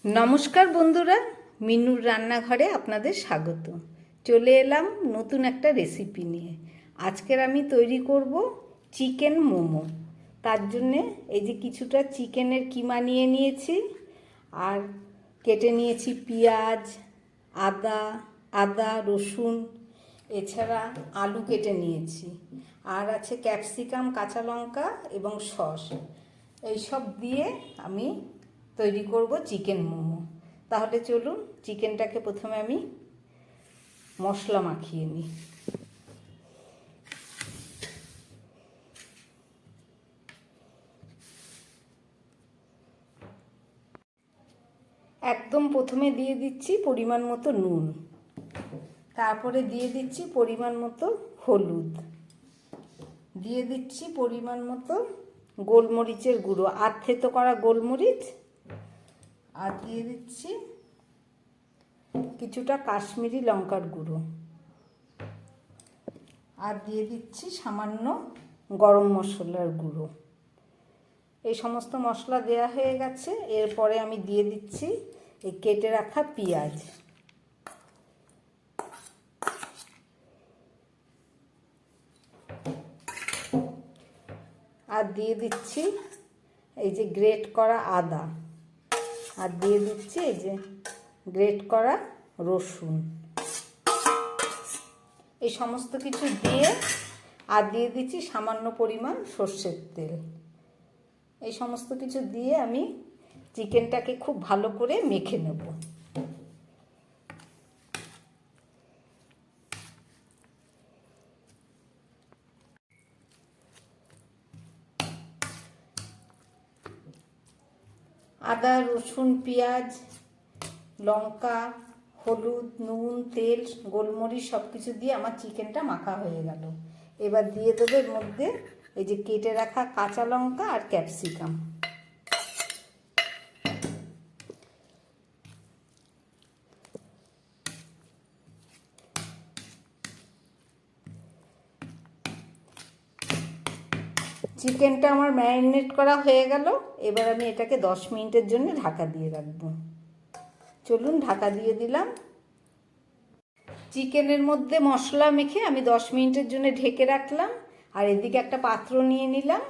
নমস্কার বন্ধুরা, মিনুর রান্নাঘরে আপনাদের স্বাগত। চলে এলাম নতুন একটা রেসিপি নিয়ে। আজকের আমি তৈরি করব চিকেন মোমো। তার জন্যে এই যে কিছুটা চিকেনের কিমা নিয়ে নিয়েছি, আর কেটে নিয়েছি পেঁয়াজ, আদা রসুন, এছাড়া আলু কেটে নিয়েছি, আর আছে ক্যাপসিকাম, কাঁচা লঙ্কা এবং সস। এইসব দিয়ে আমি তৈরি করব চিকেন মোমো। তাহলে চলুন চিকেনটাকে প্রথমে আমি মশলা মাখিয়ে নিই। একদম প্রথমে দিয়ে দিচ্ছি পরিমাণ মতো নুন, তারপরে দিয়ে দিচ্ছি পরিমাণ মতো হলুদ, দিয়ে দিচ্ছি পরিমাণ মতো গোলমরিচের গুঁড়ো, থেতো করা গোলমরিচ, আর দিয়ে দিচ্ছি কিছুটা কাশ্মীরি লঙ্কার গুঁড়ো, আর দিয়ে দিচ্ছি সামান্য গরম মশলার গুঁড়ো। এই সমস্ত মশলা দেয়া হয়ে গেছে। এরপরে আমি দিয়ে দিচ্ছি এই কেটে রাখা পেঁয়াজ, আর দিয়ে দিচ্ছি এই যে গ্রেট করা আদা, আর দিয়ে দিচ্ছি এই যে গ্রেট করা রসুন। এই সমস্ত কিছু দিয়ে আর দিয়ে দিচ্ছি সামান্য পরিমাণ সর্ষের তেল। এই সমস্ত কিছু দিয়ে আমি চিকেনটাকে খুব ভালো করে মেখে নেব। আদা রসুন পেঁয়াজ লঙ্কা হলুদ নুন তেল গোলমরিচ সব কিছু দিয়ে আমার চিকেনটা মাখা হয়ে গেল। এবার দিয়ে দেবো এর মধ্যে এই যে কেটে রাখা কাঁচা লঙ্কা আর ক্যাপসিকাম। চিকেনটা আমার ম্যারিনেট করা হয়ে গেল। এবার আমি এটাকে 10 মিনিটের জন্য ঢাকা দিয়ে রাখবো। চলুন ঢাকা দিয়ে দিলাম। চিকেনের মধ্যে মশলা মেখে আমি 10 মিনিটের জন্য ঢেকে রাখলাম। আর এদিকে একটা পাত্র নিয়ে নিলাম,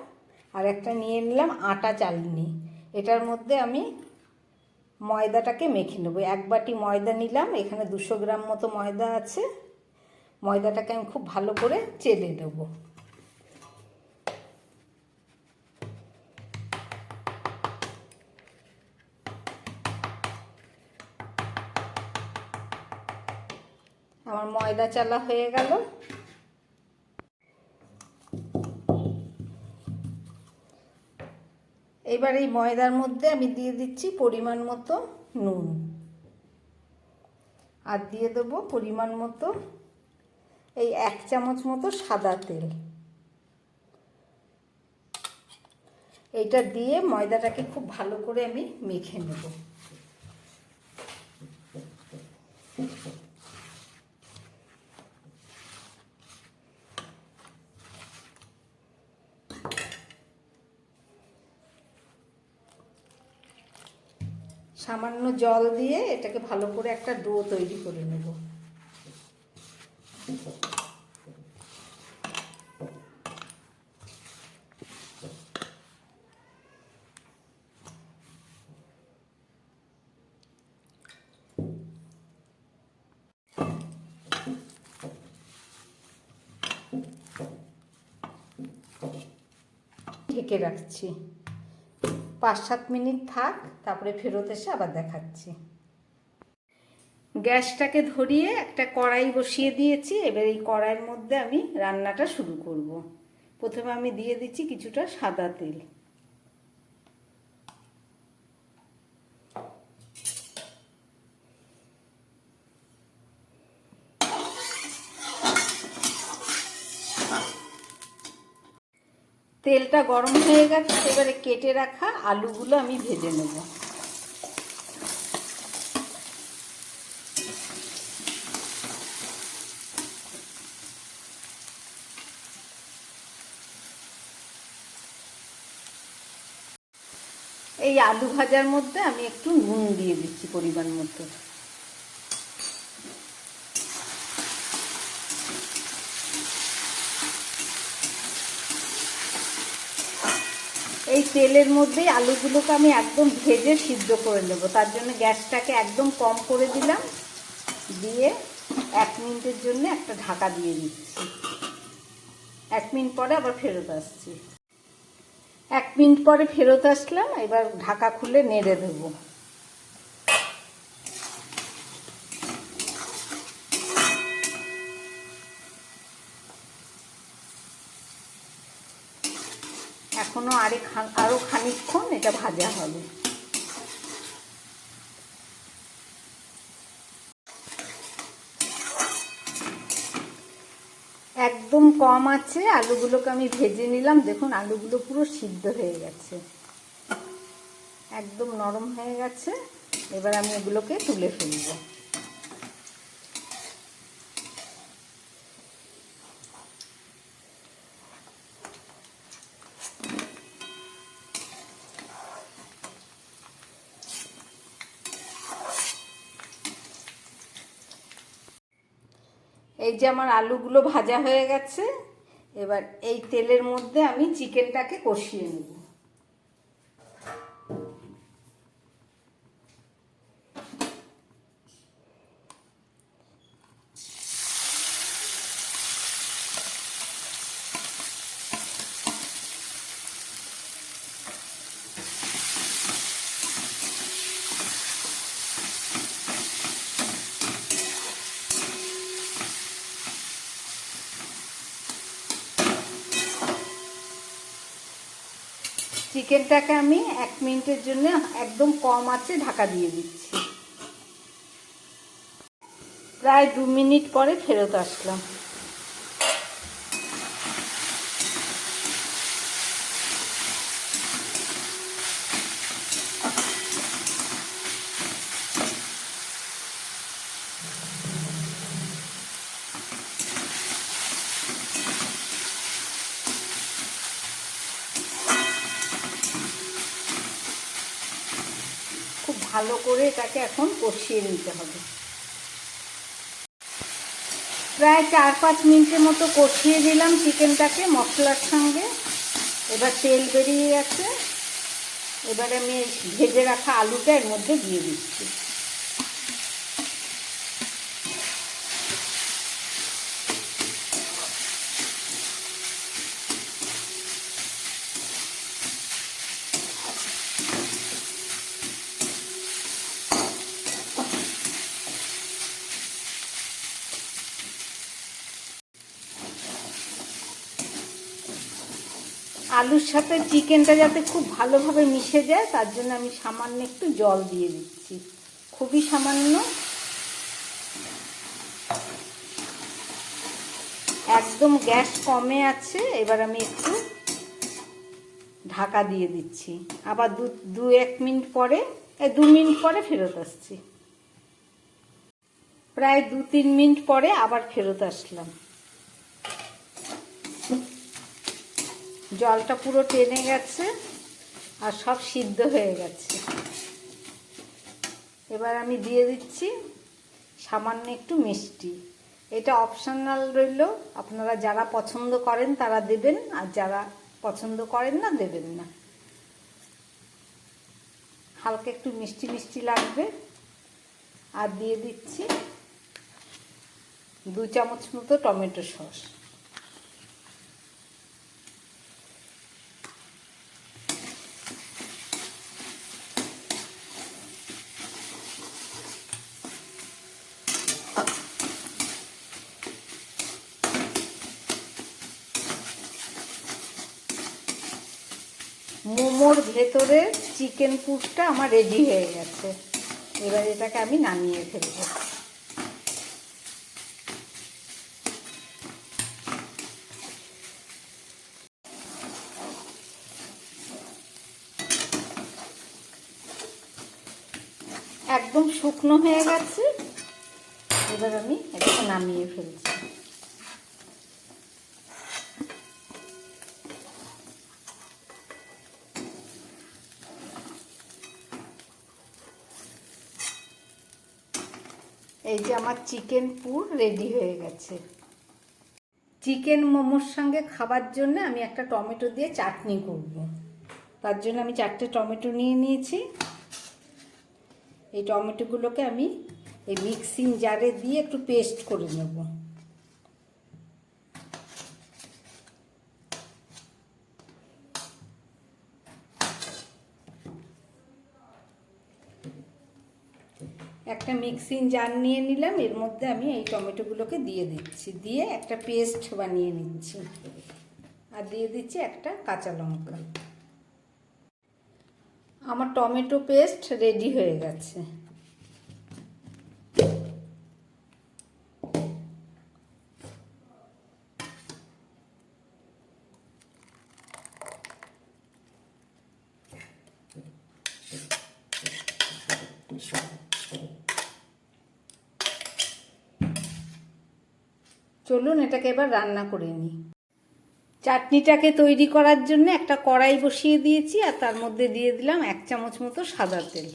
আর একটা নিয়ে নিলাম আটা চালনি। এটার মধ্যে আমি ময়দাটাকে মেখে নেবো। 1 বাটি ময়দা নিলাম, এখানে 200 গ্রাম মতো ময়দা আছে। ময়দাটাকে আমি খুব ভালো করে চেলে নেবো। আমার ময়দা চালা হয়ে গেল। এবার এই ময়দার মধ্যে আমি দিয়ে দিচ্ছি পরিমাণ মতো নুন, আর দিয়ে দেবো পরিমাণ মতো এই 1 চামচ মতো সাদা তেল। এইটা দিয়ে ময়দাটাকে খুব ভালো করে আমি মেখে নেব। সামান্য জল দিয়ে এটাকে ভালো করে একটা ডো তৈরি করে নেব। ঢেকে রাখছি, 5-7 মিনিট থাক, তারপরে ফেরত এসে আবার দেখাচ্ছি। গ্যাসটাকে ধরিয়ে একটা কড়াই বসিয়ে দিয়েছি। এবার এই কড়াইয়ের মধ্যে আমি রান্নাটা শুরু করব। প্রথমে আমি দিয়ে দিচ্ছি কিছুটা সাদা তেল, তেলটা গরম হয়ে গেছে। এবারে কেটে রাখা আলুগুলো আমি ভেজে নেব। এই আলু ভাজার মধ্যে আমি একটু নুন দিয়ে দিচ্ছি পরিমাণ মতো। এই তেলের মধ্যেই আলুগুলোকে আমি একদম ভেজে সিদ্ধ করে নেব। তার জন্য গ্যাসটাকে একদম কম করে দিলাম, দিয়ে 1 মিনিটের জন্য একটা ঢাকা দিয়ে দিচ্ছি। 1 মিনিট পরে আবার ফেরত আসছি। 1 মিনিট পরে ফেরত আসলাম, এবার ঢাকা খুলে নেড়ে দেবো। এখনো আরো খানিকক্ষণ এটা ভাজা হবে। একদম কম আছে আলুগুলোকে আমি ভেজে নিলাম। দেখুন আলুগুলো পুরো সিদ্ধ হয়ে গেছে, একদম নরম হয়ে গেছে। এবার আমি এগুলোকে তুলে ফেলব। এই যে আমার আলুগুলো ভাজা হয়ে গেছে, এবার এই তেলের মধ্যে আমি চিকেনটাকে কষিয়ে নেব। চিকেনটাকে আমি 1 মিনিটের জন্য একদম কম আঁচে ঢাকা দিয়ে দিচ্ছি। প্রায় 2 মিনিট পরে ফেরত আসলাম। খুব ভালো করে এটাকে এখন কষিয়ে নিতে হবে। প্রায় 4-5 মিনিটের মতো কষিয়ে দিলাম চিকেনটাকে মশলার সঙ্গে। এবার তেল বেরিয়ে গেছে, এবারে আমি ভেজে রাখা আলুটা এর মধ্যে দিয়ে দিচ্ছি। আলুর সাথে চিকেনটা যাতে খুব ভালোভাবে মিশে যায় তার জন্য আমি সামান্য একটু জল দিয়ে দিচ্ছি, খুবই সামান্য। একদম গ্যাস কমে আছে। এবার আমি একটু ঢাকা দিয়ে দিচ্ছি। আবার 2-1 মিনিট পরে 2 মিনিট পরে ফেরত আসছি। প্রায় 2-3 মিনিট পরে আবার ফেরত আসলাম। জলটা পুরো টেনে গেছে আর সব সিদ্ধ হয়ে গেছে। এবার আমি দিয়ে দিচ্ছি সামান্য একটু মিষ্টি। এটা অপশনাল রইল, আপনারা যারা পছন্দ করেন তারা দেবেন, আর যারা পছন্দ করেন না দেবেন না। হালকা একটু মিষ্টি মিষ্টি লাগবে। আর দিয়ে দিচ্ছি 2 চামচ মতো টমেটো সস। মোমোর ভেতরে চিকেন পুরটা আমার রেডি হয়ে গেছে। এবার এটাকে আমি নামিয়ে ফেলব। একদম শুকনো হয়ে গেছে। এবার আমি এটাকে নামিয়ে ফেলছি। এই যে আমার চিকেন পুর রেডি হয়ে গেছে। চিকেন মোমোর সঙ্গে খাবার জন্য আমি একটা টমেটো দিয়ে চাটনি করব। তার জন্য আমি 4টে টমেটো নিয়ে নিয়েছি। এই টমেটোগুলোকে আমি এই মিক্সিং জারে দিয়ে একটু পেস্ট করে নেব। একটা মিক্সিং জার নিয়ে নিলাম, এর মধ্যে আমি এই টমেটোগুলোকে দিয়ে দিচ্ছি, দিয়ে একটা পেস্ট বানিয়ে নিচ্ছি। আর দিয়ে দিচ্ছি একটা কাঁচা লঙ্কা। আমার টমেটো পেস্ট রেডি হয়ে গেছে। চলুন এটাকে এবার রান্না করে নিই। চাটনিটাকে তৈরি করার জন্য একটা কড়াই বসিয়ে দিয়েছি, আর তার মধ্যে দিয়ে দিলাম 1 চামচ মতো সাদা তেল।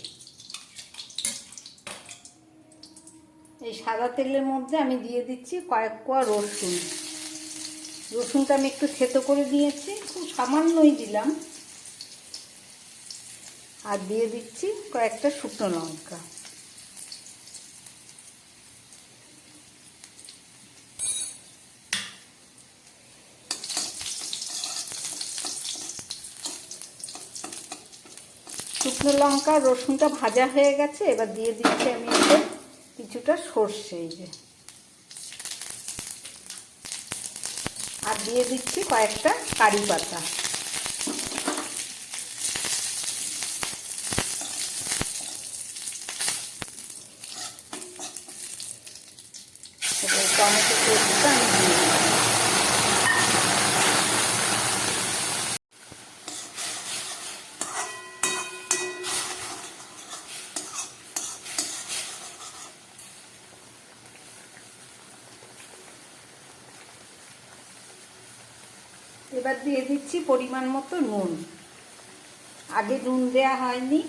এই সাদা তেলের মধ্যে আমি দিয়ে দিচ্ছি কয়েক কোয়া রসুন। রসুনটা আমি একটু থেতো করে দিয়েছি, খুব সামান্যই দিলাম। আর দিয়ে দিচ্ছি কয়েকটা শুকনো লঙ্কা। শুকনো লঙ্কা রসুনটা ভাজা হয়ে গেছে, এবার দিয়ে দিচ্ছি আমি এতে কিছুটা সর্ষে। আর দিয়ে দিচ্ছি কয়েকটা কারি পাতা। টমেটো পেস্টটা আমি দিয়ে দিচ্ছি। এবার দিয়ে দিচ্ছি পরিমাণ মতো নুন। আগে নুন দেওয়া হয়নি।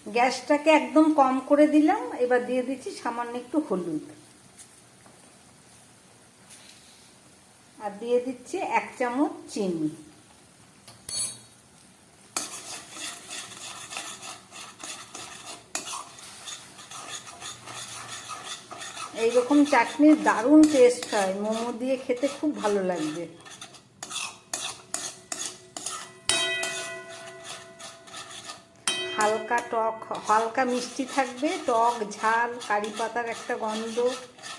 গ্যাসটাকে একদম কম করে দিলাম। এবার দিয়ে দিচ্ছি সামান্য একটু হলুদ। আর দিয়ে দিচ্ছি 1 চামচ চিনি। এইরকম চাটনির দারুণ টেস্ট হয়, মোমো দিয়ে খেতে খুব ভালো লাগবে। হালকা টক, হালকা মিষ্টি থাকবে, টক ঝাল কারি পাতার একটা গন্ধ,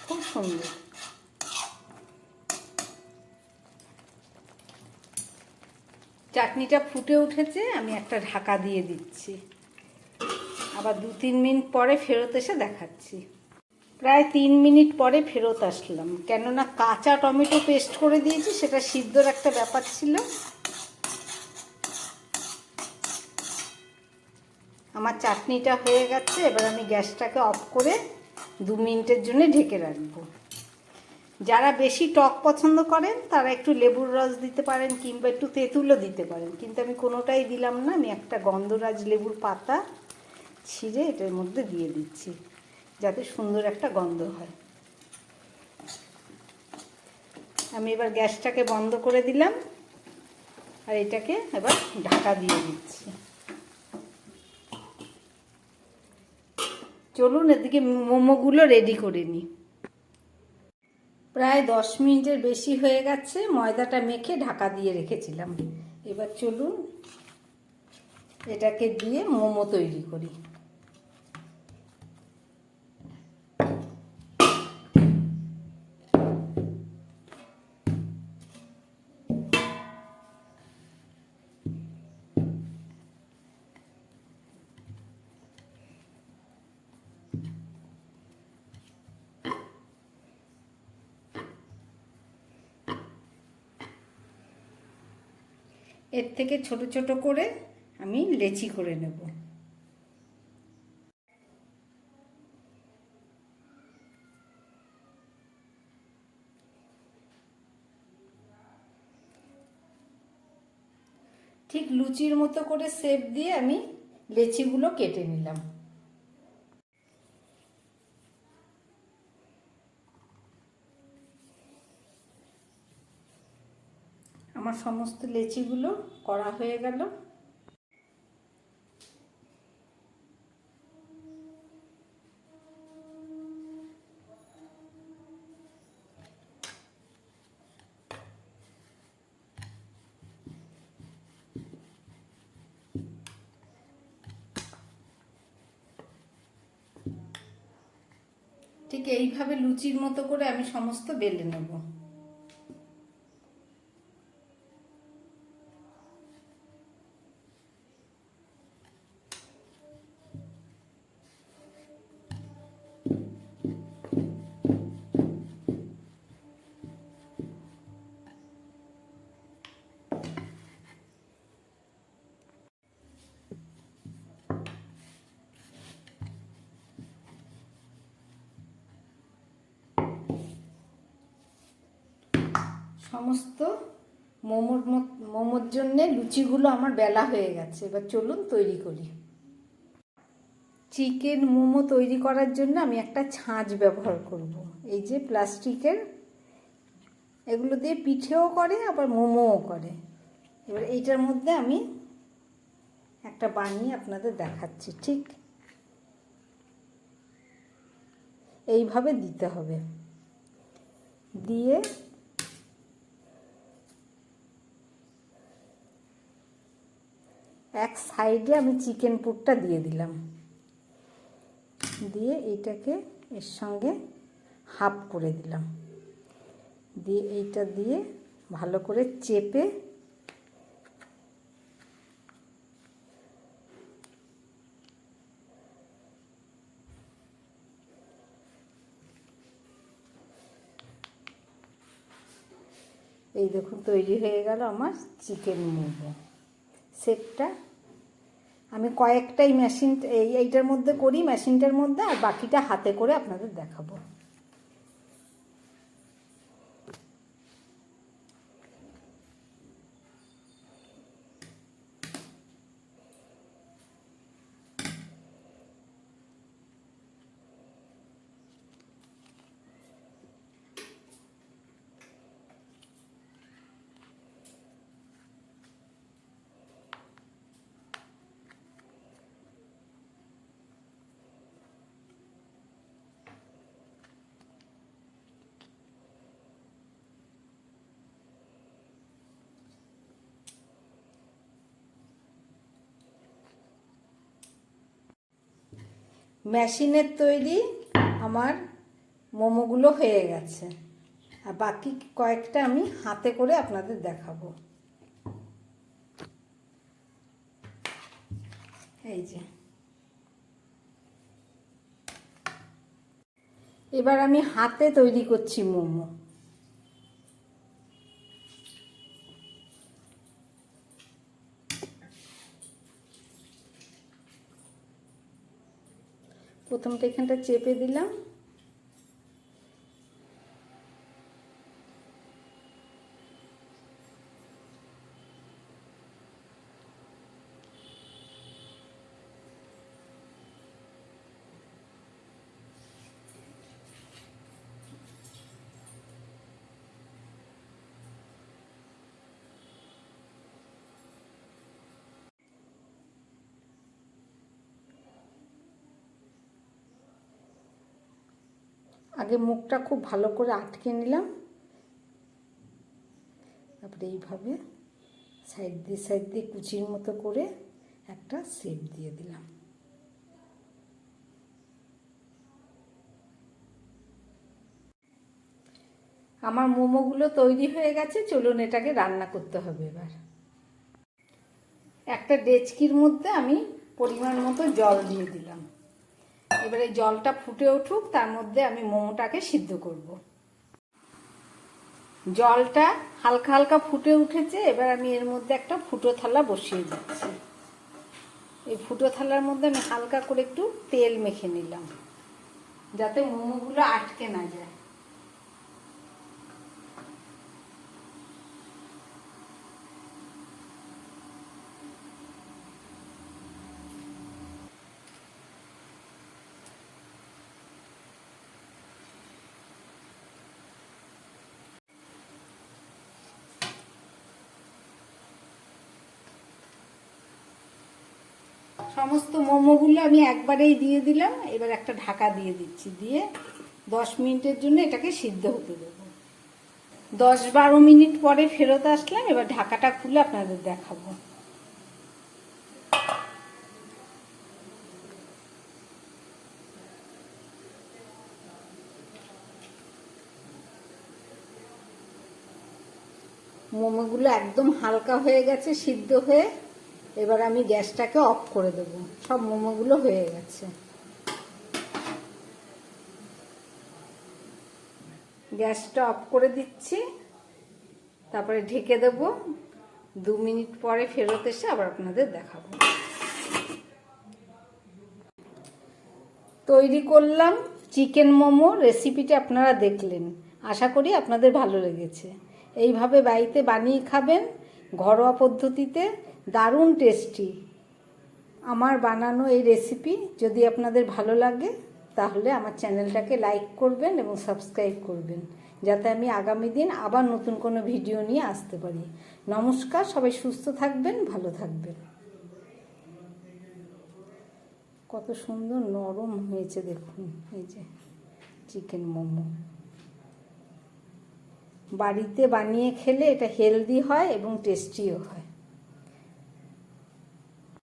খুব সুন্দর। চাটনিটা ফুটে উঠেছে, আমি একটা ঢাকা দিয়ে দিচ্ছি। আবার 2-3 মিনিট পরে ফেরত এসে দেখাচ্ছি। প্রায় 3 মিনিট পরে ফেরত আসলাম, কেননা কাঁচা টমেটো পেস্ট করে দিয়েছি, সেটা সিদ্ধর একটা ব্যাপার ছিল। আমার চাটনিটা হয়ে গেছে। এবার আমি গ্যাসটাকে অফ করে 2 মিনিটের জন্য ঢেকে রাখবো। যারা বেশি টক পছন্দ করেন তারা একটু লেবুর রস দিতে পারেন, কিংবা একটু তেঁতুলও দিতে পারেন, কিন্তু আমি কোনোটাই দিলাম না। আমি একটা গন্ধরাজ লেবুর পাতা ছিঁড়ে এটার মধ্যে দিয়ে দিচ্ছি, যাতে সুন্দর একটা গন্ধ হয়। আমি এবার গ্যাসটাকে বন্ধ করে দিলাম, আর এটাকে এবার ঢাকা দিয়ে দিচ্ছি। চলুন এদিকে মোমোগুলো রেডি করে নিই। প্রায় 10 মিনিটের বেশি হয়ে গেছে, ময়দাটা মেখে ঢাকা দিয়ে রেখেছিলাম। এবার চলুন এটাকে দিয়ে মোমো তৈরি করি। এর থেকে ছোট ছোট করে আমি লেচি করে নেব। ঠিক লুচির মতো করে শেপ দিয়ে আমি লেচিগুলো কেটে নিলাম। আমার সমস্ত লেচিগুলো করা হয়ে গেল। ঠিক এইভাবে লুচির মতো করে আমি সমস্ত বেলে নেব। সমস্ত মোমোর জন্যে লুচিগুলো আমার বেলা হয়ে গেছে। এবার চলুন তৈরি করি। চিকেন মোমো তৈরি করার জন্য আমি একটা ছাঁচ ব্যবহার করব। এই যে প্লাস্টিকের, এগুলো দিয়ে পিঠেও করে আবার মোমোও করে। এবার এইটার মধ্যে আমি একটা বানিয়ে আপনাদের দেখাচ্ছি। ঠিক এইভাবে দিতে হবে। দিয়ে এক সাইডে আমি চিকেন পুরটা দিয়ে দিলাম, দিয়ে এইটাকে এর সঙ্গে হাফ করে দিলাম, দিয়ে এইটা দিয়ে ভালো করে চেপে এই দেখুন তৈরি হয়ে গেল আমার চিকেন মোমো সেটটা। আমি কয়েকটাই এইটার মধ্যে করি, মেশিনটার মধ্যে, আর বাকিটা হাতে করে আপনাদের দেখাবো। মেশিনের তৈরি আমার মোমোগুলো হয়ে গেছে, আর বাকি কয়েকটা আমি হাতে করে আপনাদের দেখাবো। এই যে এবার আমি হাতে তৈরি করছি মোমো। প্রথমটা এখানটা চেপে দিলাম, আগে মুখটা খুব ভালো করে আটকে নিলাম, তারপরে এইভাবে সাইড দিয়ে কুচির মতো করে একটা শেপ দিয়ে দিলাম। আমার মোমোগুলো তৈরি হয়ে গেছে, চলুন এটাকে রান্না করতে হবে। এবার একটা ডেচকির মধ্যে আমি পরিমাণ মতো জল দিয়ে দিলাম। এবারে জলটা ফুটে উঠুক, তার মধ্যে আমি মোমোটাকে সিদ্ধ করব। জলটা হালকা হালকা ফুটে উঠেছে, এবার আমি এর মধ্যে একটা ফুটো থালা বসিয়ে দিচ্ছি। এই ফুটো থালার মধ্যে আমি হালকা করে একটু তেল মেখে নিলাম, যাতে মোমোগুলো আটকে না যায়। সমস্ত মোমোগুলো আমি একবারেই দিয়ে দিলাম। এবার একটা ঢাকা দিয়ে দিচ্ছি, দিয়ে 10 মিনিটের জন্য এটাকে সিদ্ধ হতে দেবো। 10-12 মিনিট পরে ফেরত আসলাম। এবার ঢাকাটা খুলে আপনাদের দেখাবো। মোমোগুলো একদম হালকা হয়ে গেছে সিদ্ধ হয়ে। এবার আমি গ্যাসটাকে অফ করে দেব। সব মোমোগুলো হয়ে গেছে। গ্যাসটা অফ করে দিচ্ছি, তারপরে ঢেকে দেব। 2 মিনিট পরে ফেরত এসে আবার আপনাদের দেখাবো। তৈরি করলাম চিকেন মোমো। রেসিপিটা আপনারা দেখলেন, আশা করি আপনাদের ভালো লেগেছে। এইভাবে বাড়িতে বানিয়ে খাবেন, ঘরোয়া পদ্ধতিতে, দারুণ টেস্টি। আমার বানানো এই রেসিপি যদি আপনাদের ভালো লাগে তাহলে আমার চ্যানেলটাকে লাইক করবেন এবং সাবস্ক্রাইব করবেন, যাতে আমি আগামী দিন আবার নতুন কোনো ভিডিও নিয়ে আসতে পারি। নমস্কার, সবাই সুস্থ থাকবেন, ভালো থাকবেন। কত সুন্দর নরম হয়েছে দেখুন। এই যে চিকেন মোমো, বাড়িতে বানিয়ে খেলে এটা হেলদি হয় এবং টেস্টিও হয়।